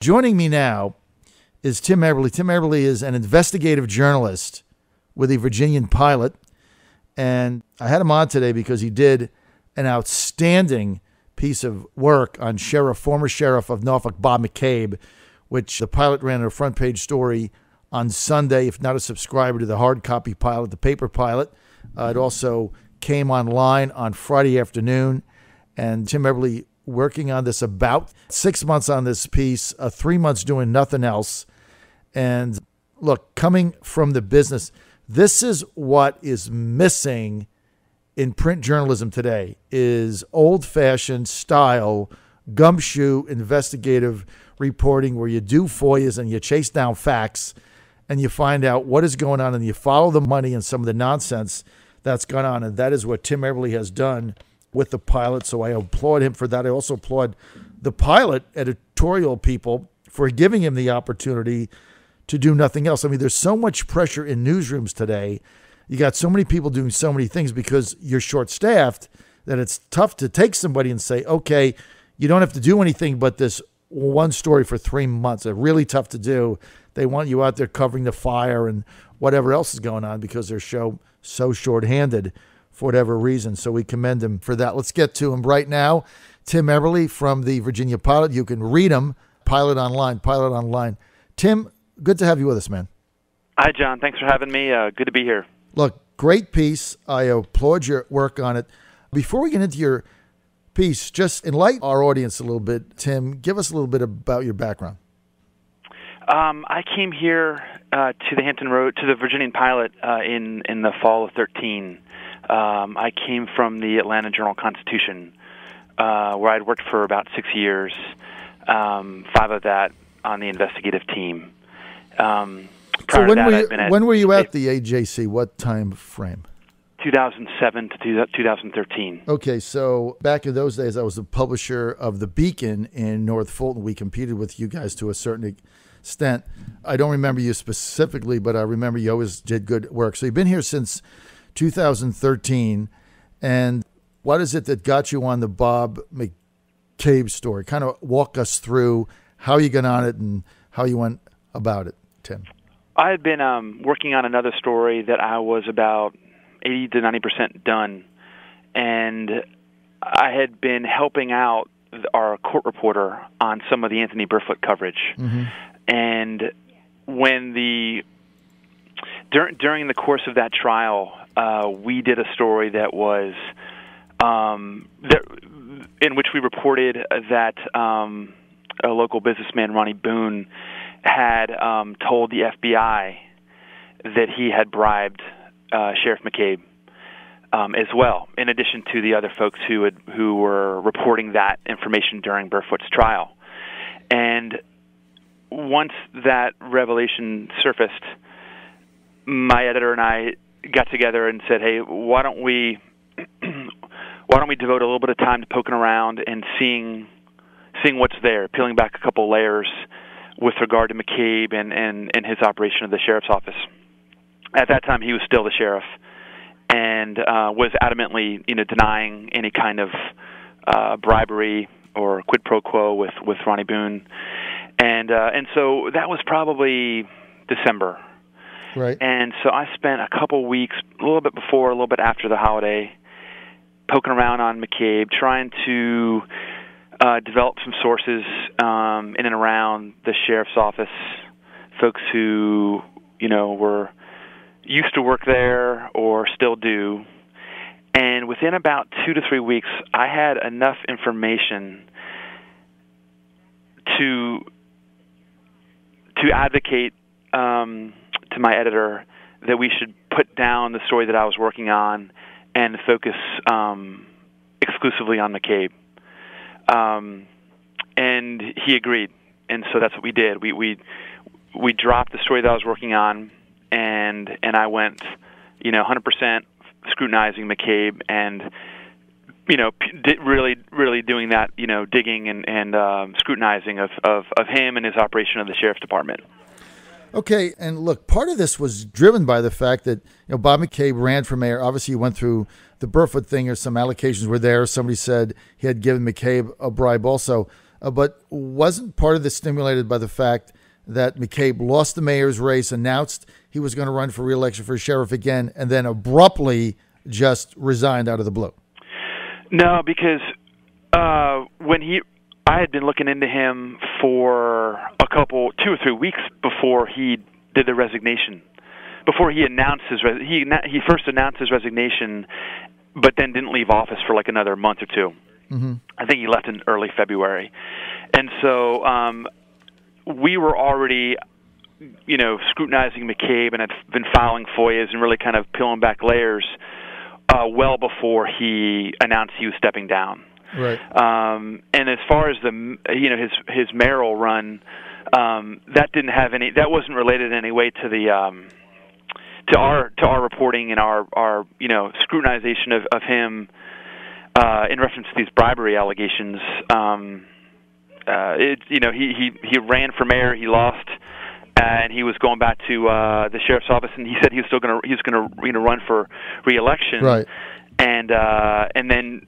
Joining me now is Tim Eberly. Tim Eberly is an investigative journalist with the Virginian-Pilot, and I had him on today because he did an outstanding piece of work on former Sheriff of Norfolk, Bob McCabe, which the Pilot ran a front page story on Sunday. If not a subscriber to the hard copy Pilot, the paper Pilot, it also came online on Friday afternoon. And Tim Eberly working on this about 6 months on this piece, 3 months doing nothing else. And look, coming from the business, this is what is missing in print journalism today, is old-fashioned style, gumshoe investigative reporting where you do FOIAs and you chase down facts and you find out what is going on and you follow the money and some of the nonsense that's gone on. And that is what Tim Eberly has done with the Pilot. So I applaud him for that. I also applaud the Pilot editorial people for giving him the opportunity to do nothing else. I mean, there's so much pressure in newsrooms today. You got so many people doing so many things because you're short-staffed that it's tough to take somebody and say, okay, you don't have to do anything but this one story for 3 months. It's really tough to do. They want you out there covering the fire and whatever else is going on because they're so short-handed for whatever reason. So we commend him for that. Let's get to him right now. Tim Eberly from the Virginia-Pilot. You can read him, Pilot Online. Tim, good to have you with us, man. Hi, John. Thanks for having me. Good to be here. Look, great piece. I applaud your work on it. Before we get into your piece, just enlighten our audience a little bit. Tim, give us a little bit about your background. I came here to the Hampton Road, to the Virginian-Pilot in the fall of 2013. I came from the Atlanta Journal-Constitution, where I'd worked for about 6 years, 5 of that on the investigative team. So when were you at the AJC? What time frame? 2007 to 2013. Okay, so back in those days, I was the publisher of The Beacon in North Fulton. We competed with you guys to a certain extent. I don't remember you specifically, but I remember you always did good work. So you've been here since 2013, and what is it that got you on the Bob McCabe story? Kind of walk us through how you got on it and how you went about it, Tim. I had been working on another story that I was about 80 to 90% done, and I had been helping out our court reporter on some of the Anthony Burfoot coverage. Mm-hmm. And when during the course of that trial, we did a story that was in which we reported that a local businessman, Ronnie Boone, had told the FBI that he had bribed Sheriff McCabe as well, in addition to the other folks who were reporting that information during Burfoot's trial. And once that revelation surfaced, my editor and I got together and said, "Hey, why don't we devote a little bit of time to poking around and seeing what's there, peeling back a couple layers with regard to McCabe and his operation of the sheriff's office." At that time, he was still the sheriff and was adamantly, denying any kind of bribery or quid pro quo with Ronnie Boone, and so that was probably December. Right. And so I spent a couple weeks, a little bit before, a little bit after the holiday, poking around on McCabe, trying to develop some sources in and around the sheriff's office, folks who, were used to work there or still do. And within about 2 to 3 weeks, I had enough information to advocate to my editor that we should put down the story that I was working on and focus exclusively on McCabe. And he agreed, and so that's what we did. We dropped the story that I was working on, and I went, 100% scrutinizing McCabe, and really doing that, digging and scrutinizing of him and his operation of the sheriff's department. Okay, and look, part of this was driven by the fact that Bob McCabe ran for mayor. Obviously, you went through the Burfoot thing, or some allocations were there. Somebody said he had given McCabe a bribe also. but wasn't part of this stimulated by the fact that McCabe lost the mayor's race, announced he was going to run for re-election for sheriff again, and then abruptly just resigned out of the blue? No, because I had been looking into him for 2 or 3 weeks before he did the resignation. Before he announced he first announced his resignation, but then didn't leave office for like another month or two. Mm-hmm. I think he left in early February, and so we were already, scrutinizing McCabe and had been filing FOIAs and really kind of peeling back layers well before he announced he was stepping down. Right. And as far as his mayoral run, that wasn't related in any way to the to our reporting and our scrutinization of him in reference to these bribery allegations. He ran for mayor, he lost, and he was going back to the sheriff's office, and he said he was going to run for re-election. Right. And then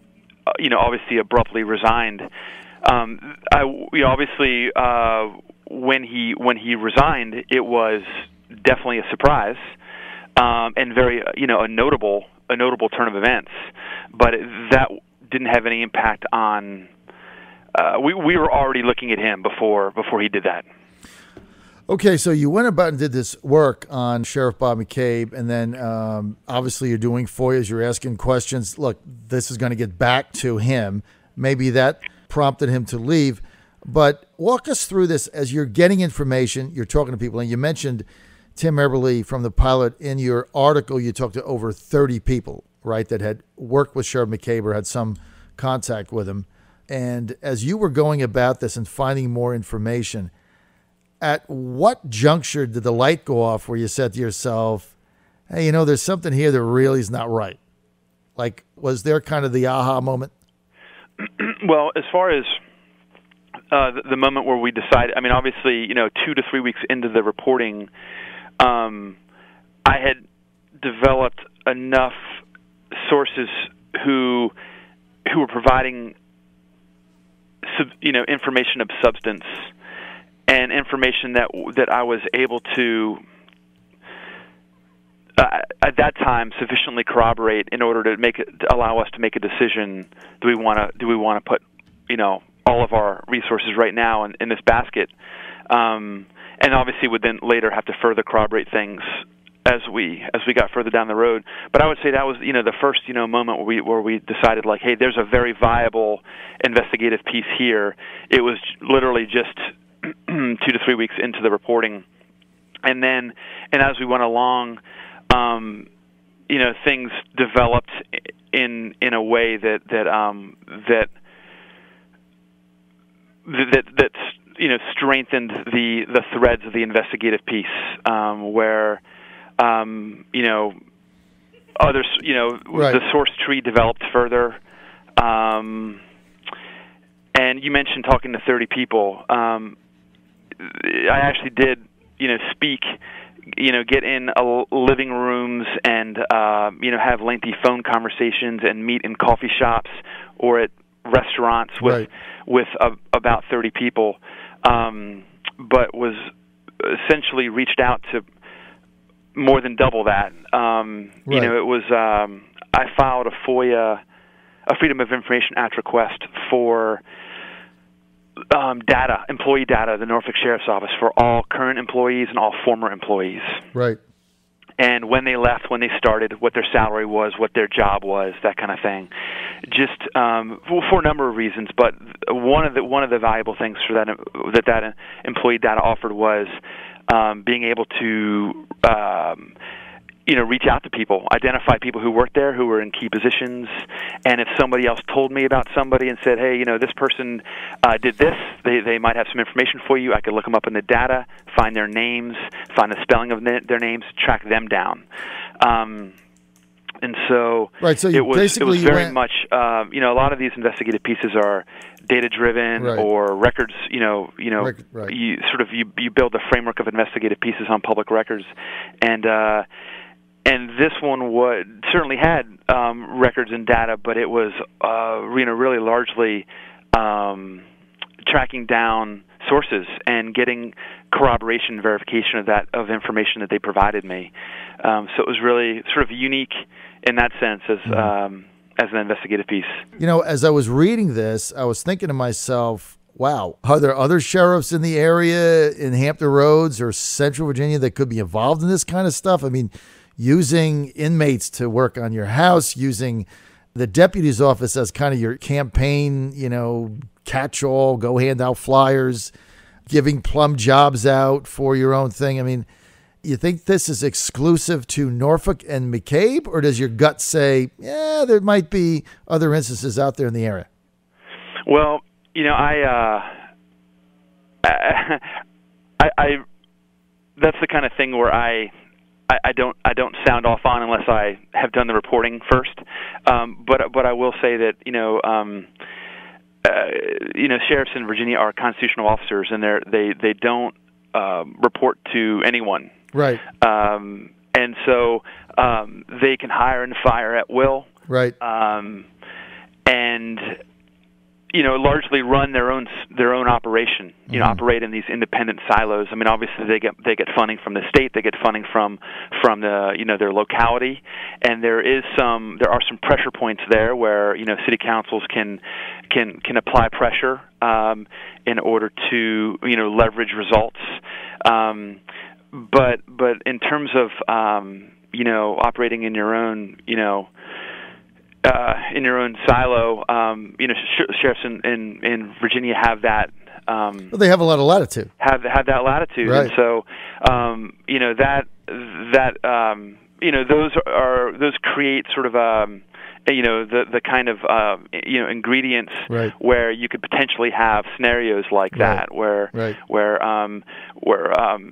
obviously abruptly resigned. Obviously when he resigned, it was definitely a surprise, and very a notable turn of events. But that didn't have any impact on. We were already looking at him before he did that. Okay, so you went about and did this work on Sheriff Bob McCabe, and then obviously you're doing FOIAs, you're asking questions. Look, this is going to get back to him. Maybe that prompted him to leave. But walk us through this as you're getting information, you're talking to people, and you mentioned Tim Eberly from the Pilot. In your article, you talked to over 30 people, right, that had worked with Sheriff McCabe or had some contact with him. And as you were going about this and finding more information, at what juncture did the light go off where you said to yourself, hey, there's something here that really is not right? Like, was there kind of the aha moment? Well, as far as the moment where we decided, obviously, 2 to 3 weeks into the reporting, I had developed enough sources who were providing information of substance and information that I was able to at that time sufficiently corroborate in order to allow us to make a decision. Do we want to put all of our resources right now in this basket, and obviously would then later have to further corroborate things as we got further down the road. But I would say that was the first moment where we decided, like, hey, there's a very viable investigative piece here. It was literally just 2 to 3 weeks into the reporting, and as we went along, things developed in a way that strengthened the threads of the investigative piece, where others, right. The source tree developed further. And you mentioned talking to 30 people. I actually did, speak, get in living rooms and, have lengthy phone conversations and meet in coffee shops or at restaurants with about 30 people, but was essentially reached out to more than double that. It was I filed a FOIA, a Freedom of Information Act request for employee data, the Norfolk Sheriff's Office, for all current employees and all former employees. Right. And when they left, when they started, what their salary was, what their job was, that kind of thing. Just for a number of reasons, but one of the valuable things for that employee data offered was being able to reach out to people, identify people who worked there, who were in key positions, and if somebody else told me about somebody and said, hey, this person did this, they might have some information for you, I could look them up in the data, find their names, find the spelling of their names, track them down. And so, right, so it was very much, a lot of these investigative pieces are data-driven, right. or records, Right. you build the framework of investigative pieces on public records, and this one certainly had records and data, but it was really largely tracking down sources and getting corroboration and verification of information that they provided me. So it was really sort of unique in that sense as an investigative piece. As I was reading this, I was thinking to myself, wow, are there other sheriffs in the area in Hampton Roads or Central Virginia that could be involved in this kind of stuff? I mean, using inmates to work on your house, using the deputy's office as kind of your campaign, catch-all, go hand out flyers, giving plum jobs out for your own thing. I mean, you think this is exclusive to Norfolk and McCabe, or does your gut say, yeah, there might be other instances out there in the area? Well, I that's the kind of thing where I don't sound off on unless I have done the reporting first. But I will say that sheriffs in Virginia are constitutional officers, and they don't report to anyone. Right. And so they can hire and fire at will. Right. And largely run their own operation. Operate in these independent silos. I mean, obviously they get funding from the state. They get funding from the their locality, and there are some pressure points there where city councils can apply pressure in order to leverage results. But in terms of operating in your own silo, sheriffs in Virginia have that. Well, they have a lot of latitude. Have that latitude, right. And so those create sort of the kind of ingredients, right. where you could potentially have scenarios like that, where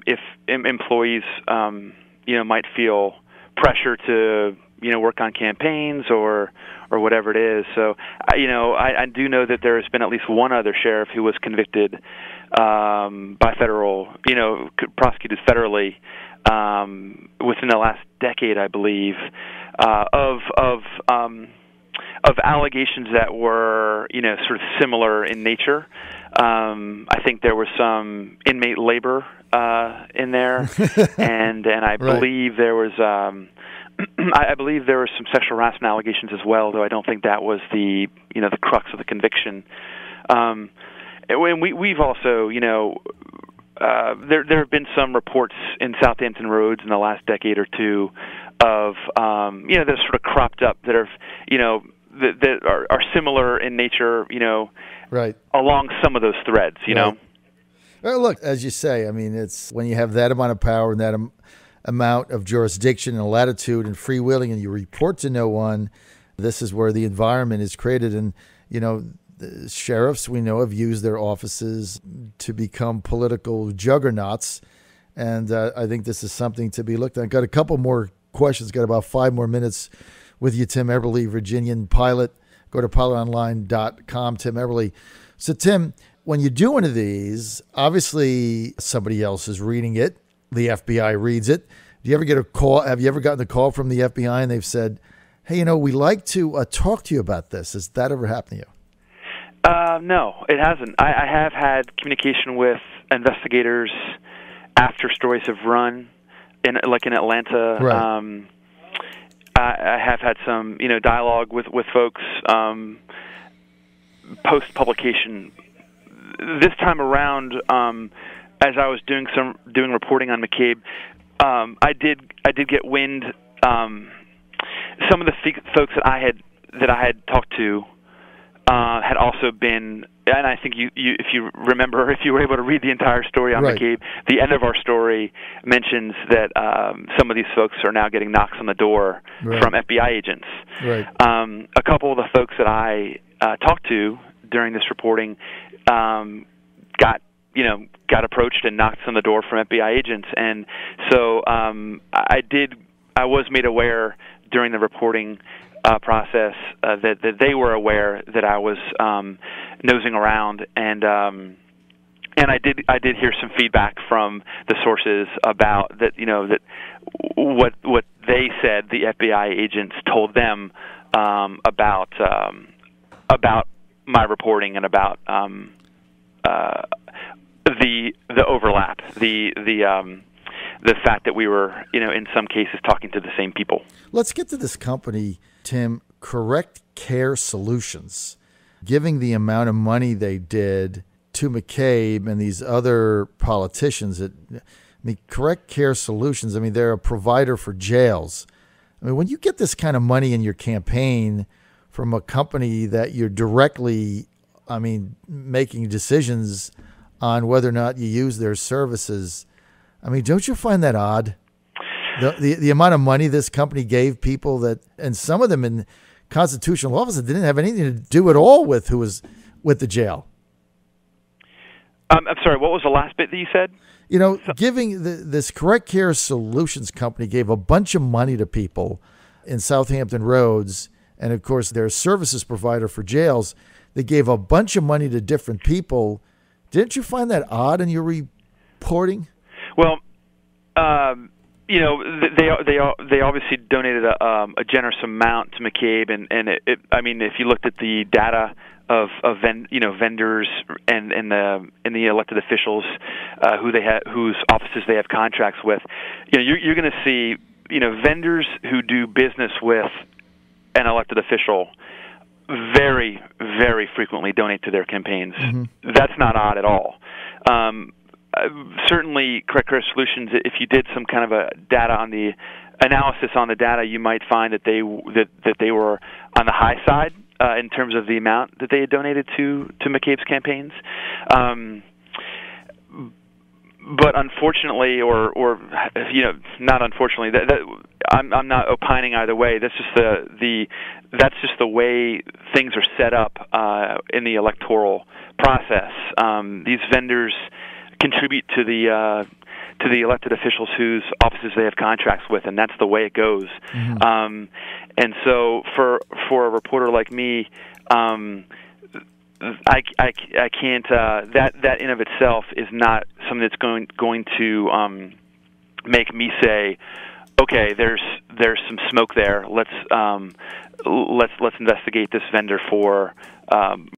if employees might feel pressure to work on campaigns or whatever it is. So I do know that there has been at least one other sheriff who was convicted by prosecuted federally within the last decade, I believe, of allegations that were sort of similar in nature. I think there was some inmate labor in there, and I believe there was. I believe there were some sexual harassment allegations as well, though I don't think that was the crux of the conviction. And we've also there have been some reports in Southampton Roads in the last decade or two of that sort of cropped up that are that are similar in nature, right, along some of those threads, Well, look, as you say, I mean, it's when you have that amount of power and that amount of jurisdiction and latitude and freewheeling, and you report to no one, this is where the environment is created. And, the sheriffs, we know, have used their offices to become political juggernauts. And I think this is something to be looked at. I've got a couple more questions. Got about 5 more minutes with you, Tim Eberly, Virginian-Pilot. Go to pilotonline.com, Tim Eberly. So, Tim, when you do one of these, obviously somebody else is reading it. The FBI reads it. Do you ever get a call? Have you ever gotten a call from the FBI and they've said, hey, we'd like to talk to you about this? Has that ever happened to you? No, it hasn't. I have had communication with investigators after stories have run, in Atlanta. Right. I have had some, dialogue with folks post-publication. This time around, as I was doing reporting on McCabe, I did get wind. Some of the folks that I had talked to had also been, and I think you if you remember, if you were able to read the entire story on right. McCabe, the end of our story mentions that some of these folks are now getting knocks on the door right. from FBI agents. Right. A couple of the folks that I talked to during this reporting got approached and knocked on the door from FBI agents, and so I was made aware during the reporting process that they were aware that I was nosing around, and I did hear some feedback from the sources about that that what they said the FBI agents told them about my reporting and about the overlap, the fact that we were, in some cases talking to the same people. Let's get to this company, Tim, Correct Care Solutions, giving the amount of money they did to McCabe and these other politicians. Correct Care Solutions, they're a provider for jails. When you get this kind of money in your campaign from a company that you're directly, making decisions on whether or not you use their services, don't you find that odd? The amount of money this company gave people and some of them in constitutional offices didn't have anything to do at all with who was with the jail. I'm sorry, what was the last bit that you said? Giving this Correct Care Solutions company gave a bunch of money to people in Southampton Roads, and of course they're a services provider for jails. They gave a bunch of money to different people. Didn't you find that odd in your reporting? Well, they obviously donated a generous amount to McCabe, and if you looked at the data of vendors and the elected officials whose offices they have contracts with, you're going to see vendors who do business with an elected official very, very frequently donate to their campaigns. Mm-hmm. That's not odd at all. Certainly, Correct Care Solutions, if you did some kind of a data on the analysis on the data, you might find that they were on the high side in terms of the amount that they had donated to McCabe's campaigns. But unfortunately, or not unfortunately, I'm not opining either way. That's just the way things are set up in the electoral process. These vendors contribute to the elected officials whose offices they have contracts with, and that's the way it goes. Mm-hmm. And so, for a reporter like me, I can't. That in of itself is not something that's going to make me say, okay, there's some smoke there. Let's investigate this vendor for